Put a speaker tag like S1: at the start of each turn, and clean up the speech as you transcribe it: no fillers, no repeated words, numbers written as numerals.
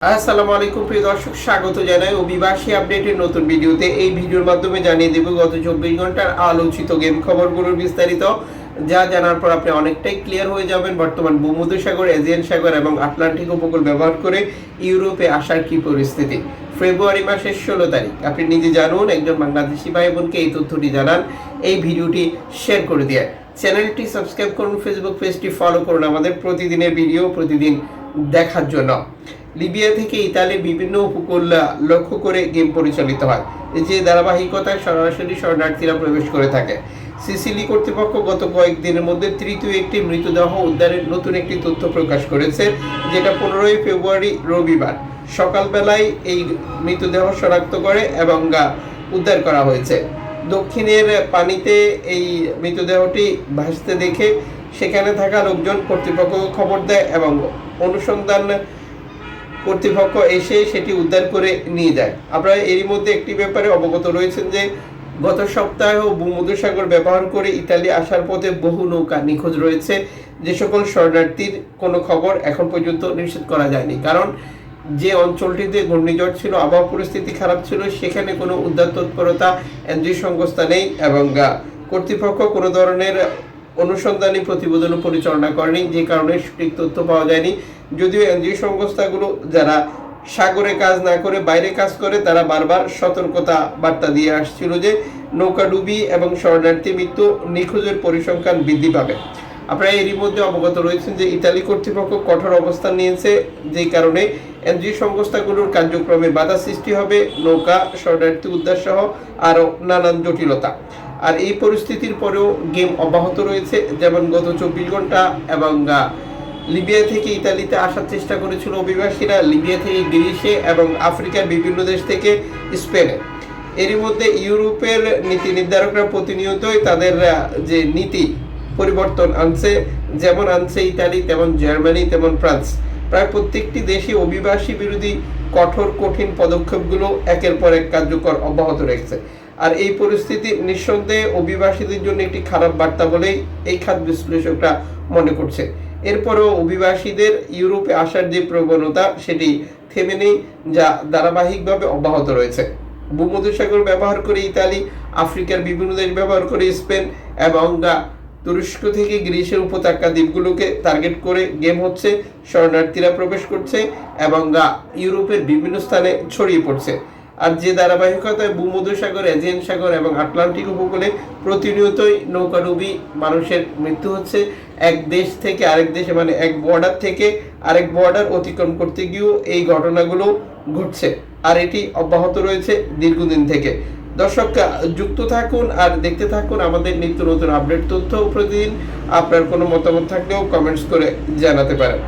S1: আসসালামু আলাইকুম প্রিয় দর্শক, স্বাগত জানাই অভিবাসী আপডেটের নতুন ভিডিওতে। এই ভিডিওর মাধ্যমে জানিয়ে দেব গত 24 ঘন্টার আলোচিত গেম খবরগুলোর বিস্তারিত, যা জানার পর আপনি অনেকটাই ক্লিয়ার হয়ে যাবেন বর্তমান ভূমধ্যসাগর, এজিয়ান সাগর এবং আটলান্টিক উপকূল ব্যবহার করে ইউরোপে আসার কি পরিস্থিতি। ফেব্রুয়ারি মাসের 16 তারিখ আপনি নিজে জানুন, একজন বাংলাদেশি ভাই বোনকে এই তথ্যটি জানান, এই ভিডিওটি শেয়ার করে দিয়ে চ্যানেলটি সাবস্ক্রাইব করুন, ফেসবুক পেজটি ফলো করুন আমাদের প্রতিদিনের ভিডিও প্রতিদিন দেখার জন্য। লিবিয়া থেকে ইতালির বিভিন্ন উপকূল লক্ষ্য করে গেম পরিচালিত হয়, যে ধারাবাহিকতায় সরাসরি শরণার্থীরা প্রবেশ করে থাকে। সিসিলি কর্তৃপক্ষ গত কয়েকদিনের মধ্যে তৃতীয় একটি মৃতদেহ উদ্ধারের নতুন একটি তথ্য প্রকাশ করেছে, যেটা 15 ফেব্রুয়ারি রবিবার সকালবেলায় এই মৃতদেহ শনাক্ত করে এবং উদ্ধার করা হয়েছে। দক্ষিণের পানিতে এই মৃতদেহটি ভাসতে দেখে সেখানে থাকা লোকজন কর্তৃপক্ষকে খবর দেয় এবং অনুসন্ধান কর্তৃপক্ষ এসে সেটি উদ্ধার করে নিয়ে যায়। আপনারা এরই মধ্যে একটি ব্যাপারে অবগত রয়েছেন যে গত সপ্তাহেও ভূমধ্যসাগর ব্যবহার করে ইতালি আসার পথে বহু নৌকা নিখোঁজ রয়েছে। যে সকল শরণার্থীর কোনো খবর এখন পর্যন্ত নিশ্চিত করা যায়নি, কারণ যে অঞ্চলটিতে ঘূর্ণিঝড় ছিল, আবহাওয়া পরিস্থিতি খারাপ ছিল, সেখানে কোনো উদ্ধার তৎপরতা এনজিও সংস্থা নেই এবং কর্তৃপক্ষ কোনো ধরনের অনুসন্ধানী প্রতিবেদন পরিচালনা করেনি, যে কারণে সঠিক তথ্য পাওয়া যায়নি। যদিও এনজিও সংস্থাগুলো যারা সাগরে কাজ না করে বাইরে কাজ করে, তারা বারবার সতর্কতা বার্তা দিয়ে আসছিল যে নৌকাডুবি এবং শরণার্থী মৃত্যু নিখোঁজের পরিসংখ্যান বৃদ্ধি পাবে। আপনারা এরই মধ্যে অবগত রয়েছেন যে ইতালি কর্তৃপক্ষ কঠোর অবস্থান নিয়েছে, যে কারণে এনজিও সংস্থাগুলোর কার্যক্রমে বাধা সৃষ্টি হবে, নৌকা শরণার্থী উদ্ধার সহ আরও নানান জটিলতা। আর এই পরিস্থিতির পরেও গেম অব্যাহত রয়েছে, যেমন গত 24 ঘন্টা এবং লিবিয়া থেকে ইতালিতে আসার চেষ্টা করেছিল অভিবাসীরা, লিবিয়া থেকে গ্রিসে এবং আফ্রিকার বিভিন্ন দেশ থেকে স্পেনে। এরই মধ্যে ইউরোপের নীতি নির্ধারকরা প্রতিনিয়তই তাদের যে নীতি পরিবর্তন আনছে, যেমন আনছে ইতালি, তেমন জার্মানি, তেমন ফ্রান্স। প্রায় প্রত্যেকটি দেশে অভিবাসী বিরোধী কঠিন পদক্ষেপগুলো একের পর এক কার্যকর অব্যাহত রেখেছে। আর এই পরিস্থিতি নিঃসন্দেহে অভিবাসীদের জন্য একটি খারাপ বার্তা বলেই এই খাত বিশ্লেষকরা মনে করছে। এরপরেও অভিবাসীদের ইউরোপে আসার যে প্রবণতা, সেটি থেমে নেই, যা ধারাবাহিকভাবে অব্যাহত রয়েছে। ভূমধ্যসাগর ব্যবহার করে ইতালি, আফ্রিকার বিভিন্ন দেশ ব্যবহার করে স্পেন এবং তুরস্ক থেকে গ্রিসের উপত্যকা দ্বীপগুলোকে টার্গেট করে গেম হচ্ছে, শরণার্থীরা প্রবেশ করছে এবং ইউরোপের বিভিন্ন স্থানে ছড়িয়ে পড়ছে। আর যে ধারাবাহিকতায় ভূমধ্যসাগর, এজিয়ান সাগর এবং আটলান্টিক উপকূলে প্রতিনিয়তই নৌকাডুবি, মানুষের মৃত্যু হচ্ছে, এক দেশ থেকে আরেক দেশে, মানে এক বর্ডার থেকে আরেক বর্ডার অতিক্রম করতে গিয়েও এই ঘটনাগুলো ঘটছে, আর এটি অব্যাহত রয়েছে দীর্ঘদিন থেকে। দর্শক, যুক্ত থাকুন আর দেখতে থাকুন আমাদের নিত্য নতুন আপডেট তথ্য প্রতিদিন। আপনার কোনো মতামত থাকলেও কমেন্টস করে জানাতে পারেন।